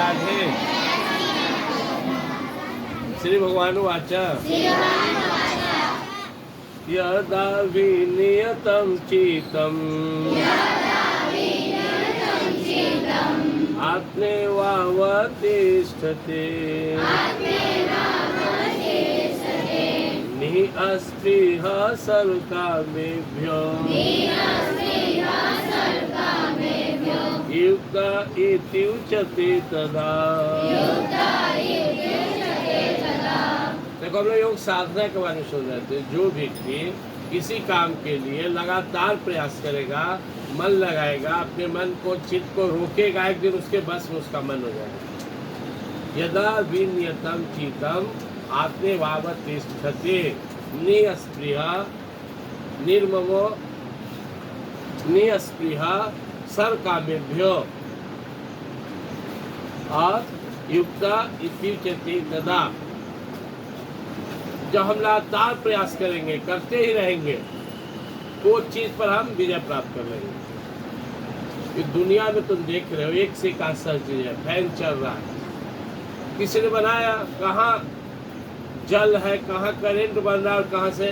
राधे। श्री भगवानुवाच यदा विनियतं चित्तम् आत्मैवावतिष्ठते निःस्पृहः सर्वकामेभ्यो युक्त इति उच्यते तदा। देखो हम लोग योग साधना के बारे में सोच रहे थे। जो व्यक्ति किसी काम के लिए लगातार प्रयास करेगा, मन लगाएगा, अपने मन को चित्त को रोकेगा, एक दिन उसके बस में उसका मन हो जाएगा। यदा विनियतं चित्तम् आत्मैवावतिष्ठते निःस्पृहः निर्ममो निःस्पृहः सर्वकामेभ्यो और युक्त इति उच्यते तदा। जब हम लगातार प्रयास करेंगे, करते ही रहेंगे, तो चीज पर हम विजय प्राप्त कर लेंगे। कि दुनिया में तुम देख रहे हो एक से एक आश्चर्य चीज है। फैन चल रहा है, किसी ने बनाया, कहाँ जल है, कहाँ करंट बन रहा है और कहाँ से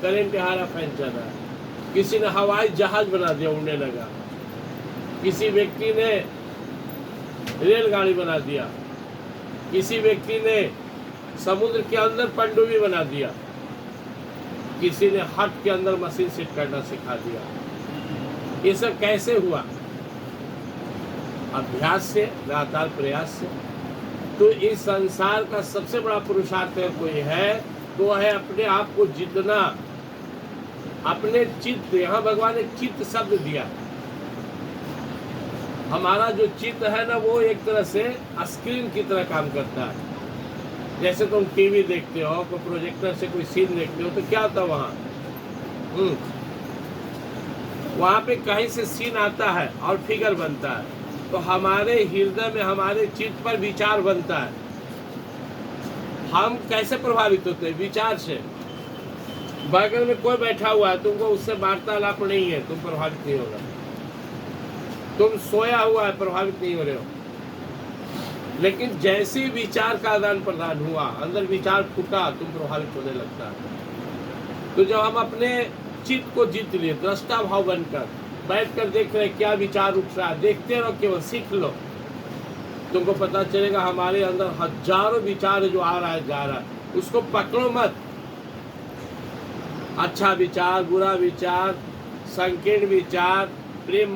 करंट आ रहा, फैन चल रहा है। किसी ने हवाई जहाज बना दिया, उड़ने लगा। किसी व्यक्ति ने रेलगाड़ी बना दिया। किसी व्यक्ति ने समुद्र के अंदर पनडुब्बी बना दिया। किसी ने हट के अंदर मशीन सेट करना सिखा दिया। ये सब कैसे हुआ? अभ्यास से, लगातार प्रयास से। तो इस संसार का सबसे बड़ा पुरुषार्थ अगर कोई है तो है अपने आप को जितना, अपने चित्त। यहाँ भगवान ने चित्त शब्द दिया। हमारा जो चित्त है ना, वो एक तरह से स्क्रीन की तरह काम करता है। जैसे तुम टीवी देखते हो, कोई प्रोजेक्टर से कोई सीन देखते हो, तो क्या होता है वहाँ पे कहीं से सीन आता है और फिगर बनता है। तो हमारे हृदय में, हमारे चित्त पर विचार बनता है। हम कैसे प्रभावित होते हैं? विचार से। बगल में कोई बैठा हुआ है, तुमको उससे वार्तालाप नहीं है, तुम प्रभावित नहीं होगा। तुम सोया हुआ है, प्रभावित नहीं हो रहे हो। लेकिन जैसे विचार का आदान प्रदान हुआ, अंदर विचार फूटा, तुम प्रभावित होने लगता है। तो जब हम अपने चित्त को जीत लिए, दृष्टा भाव बनकर बैठकर देख रहे क्या विचार उठ रहा है, देखते रहो, केवल सीख लो, तुमको पता चलेगा हमारे अंदर हजारों विचार जो आ रहा है, जा रहा है, उसको पकड़ो मत। अच्छा विचार, बुरा विचार, संकीर्ण विचार, प्रेम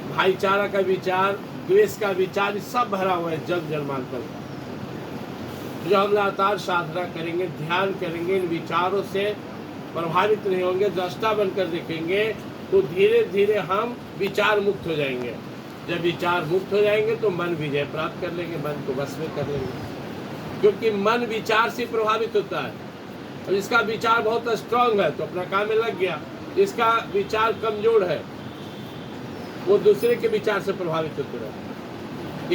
भाईचारा का विचार, द्वेष का विचार, सब भरा हुआ है जग जन्मांतर का। जो हम लगातार साधना करेंगे, ध्यान करेंगे, इन विचारों से प्रभावित नहीं होंगे, दृष्टा बनकर देखेंगे, तो धीरे धीरे हम विचार मुक्त हो जाएंगे। जब विचार मुक्त हो जाएंगे तो मन विजय प्राप्त कर लेंगे, मन को वश में कर लेंगे। क्योंकि मन विचार से प्रभावित होता है। और इसका विचार बहुत स्ट्रांग है तो अपना काम में लग गया। इसका विचार कमजोर है, वो दूसरे के विचार से प्रभावित होते रहे।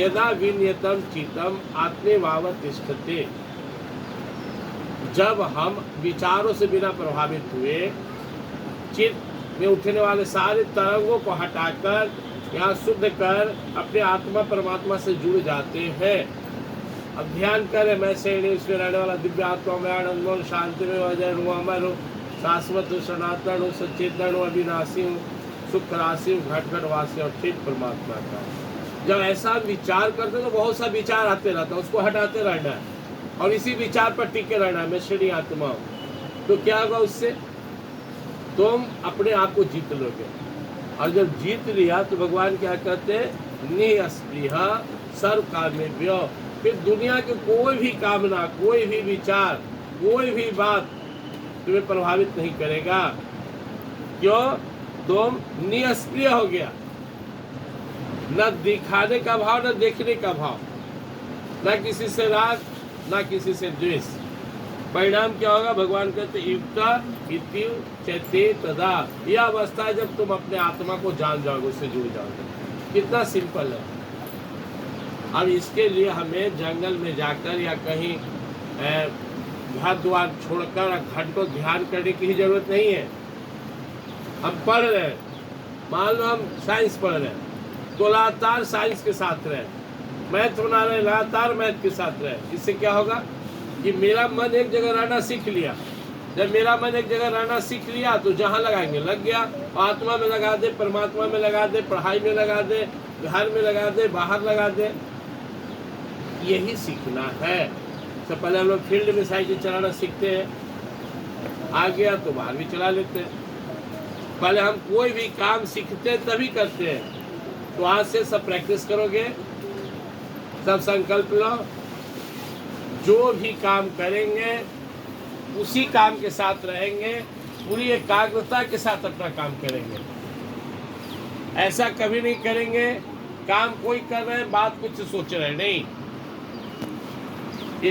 यदा विनियतं चित्तम् आत्मैवावतिष्ठते। जब हम विचारों से बिना प्रभावित हुए, चित्त में उठने वाले सारे तरंगों को हटाकर, यहाँ शुद्ध कर अपने आत्मा परमात्मा से जुड़ जाते हैं। अब ध्यान करें, मैं श्रेणी उसमें रहने वाला दिव्य आत्मा में आनंद शांति में अजय हूँ, अमर हूँ, शाश्वत हूँ, सनातन हूँ, सचेतन हूँ, अविनाशी हूँ, सुख राशि हूँ, घट घट वासी और ठीक परमात्मा का। जब ऐसा विचार करते तो बहुत सा विचार आते रहता है, उसको हटाते रहना है और इसी विचार पर टिके रहना है, मैं श्रेणी आत्मा हूँ। तो क्या होगा उससे? तुम अपने आप को जीत लोगे। और जब जीत लिया तो भगवान क्या कहते हैं? निःस्पृहः सर्वकामेभ्यो। फिर दुनिया के कोई भी कामना, कोई भी विचार, कोई भी बात तुम्हें प्रभावित नहीं करेगा। क्यों? तुम निष्क्रिय हो गया। न दिखाने का भाव, न देखने का भाव, न किसी से राग, न किसी से द्वेष। परिणाम क्या होगा? भगवान कहते युक्त इति उच्यते तदा। यह अवस्था है जब तुम अपने आत्मा को जान जाओगे, उससे जुड़ जाओगे। कितना सिंपल है। अब इसके लिए हमें जंगल में जाकर या कहीं घर द्वार छोड़कर घंटों ध्यान करने की जरूरत नहीं है। हम पढ़ रहे हैं, मान लो हम साइंस पढ़ रहे हैं, तो लगातार साइंस के साथ रहे, मैथ बना रहे, लगातार मैथ के साथ रहे। इससे क्या होगा कि मेरा मन एक जगह रहना सीख लिया। जब मेरा मन एक जगह रहना सीख लिया तो जहाँ लगाएंगे लग गया। आत्मा में लगा दे, परमात्मा में लगा दे, पढ़ाई में लगा दे, घर में लगा दे, बाहर लगा दे, यही सीखना है। तो पहले हम लोग फील्ड में साइकिल चलाना सीखते हैं, आ गया तो बाहर भी चला लेते हैं। पहले हम कोई भी काम सीखते हैं तभी करते हैं। तो आज से सब प्रैक्टिस करोगे, सब संकल्प लो, जो भी काम करेंगे उसी काम के साथ रहेंगे, पूरी एकाग्रता के साथ अपना काम करेंगे। ऐसा कभी नहीं करेंगे काम कोई कर रहे हैं, बात कुछ सोच रहे हैं, नहीं।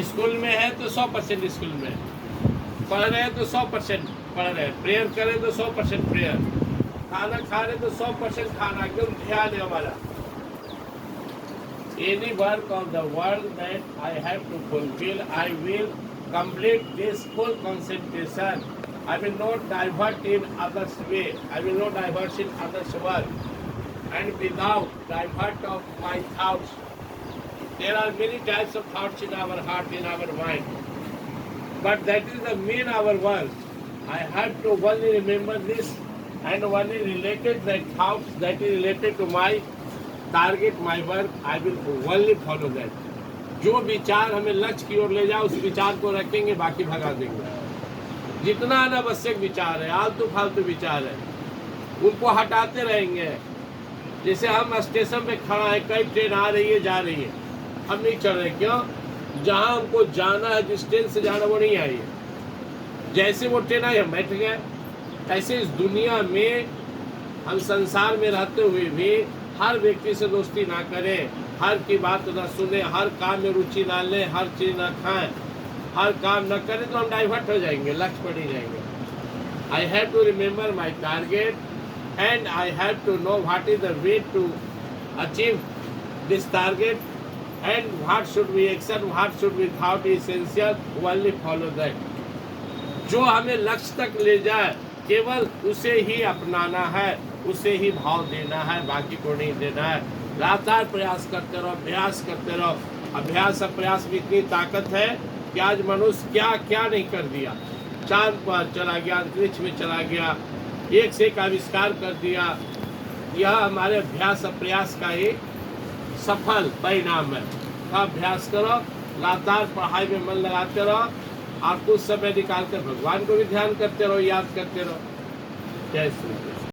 स्कूल में है तो 100% स्कूल में, पढ़ रहे हैं तो 100% पढ़ रहे हैं, प्रेयर करें तो 100% प्रेयर, खाना खा रहे तो 100% खाना, एकदम ध्यान है हमारा। Any work of the world that I have to fulfill, I will complete this full concentration. I will not divert in others' way. I will not divert in others' work. And without divert of my thoughts. There are many types of thoughts in our heart, in our mind. But that is the main our work. I have to only remember this and only related that thoughts that is related to my target, my work, I will only follow that. जो विचार हमें लक्ष्य की ओर ले जाए उस विचार को रखेंगे, बाकी भगा देंगे। जितना अनावश्यक विचार है, आलतू फालतू विचार है, उनको हटाते रहेंगे। जैसे हम स्टेशन पे खड़ा है, कई ट्रेन आ रही है, जा रही है, हम नहीं चढ़ रहे, क्यों? जहाँ हमको जाना है, जिस ट्रेन से जाना वो नहीं आई है, जैसे वो ट्रेन आई हम बैठ गए। ऐसे इस दुनिया में हम संसार में रहते हुए भी हर व्यक्ति से दोस्ती ना करें, हर की बात ना सुने, हर काम में रुचि ना लें, हर चीज ना खाएं, हर काम न करें तो हम डाइवर्ट हो जाएंगे, लक्ष्य पर नहीं जाएंगे। I have to remember my target and I have to know what is the way to achieve this target and what should be action, what should be thought essential, only follow that. जो हमें लक्ष्य तक ले जाए केवल उसे ही अपनाना है, उसे ही भाव देना है, बाकी को नहीं देना है। लगातार प्रयास करते रहो, अभ्यास करते रहो। अभ्यास और प्रयास में इतनी ताकत है कि आज मनुष्य क्या क्या नहीं कर दिया। चांद पर चला गया, अंतरिक्ष में चला गया, एक से एक आविष्कार कर दिया। यह हमारे अभ्यास और प्रयास का ही सफल परिणाम है। अभ्यास करो, लगातार पढ़ाई में मन लगाते रहो, और कुछ समय निकाल कर भगवान को भी ध्यान करते रहो, याद करते रहो। जय श्री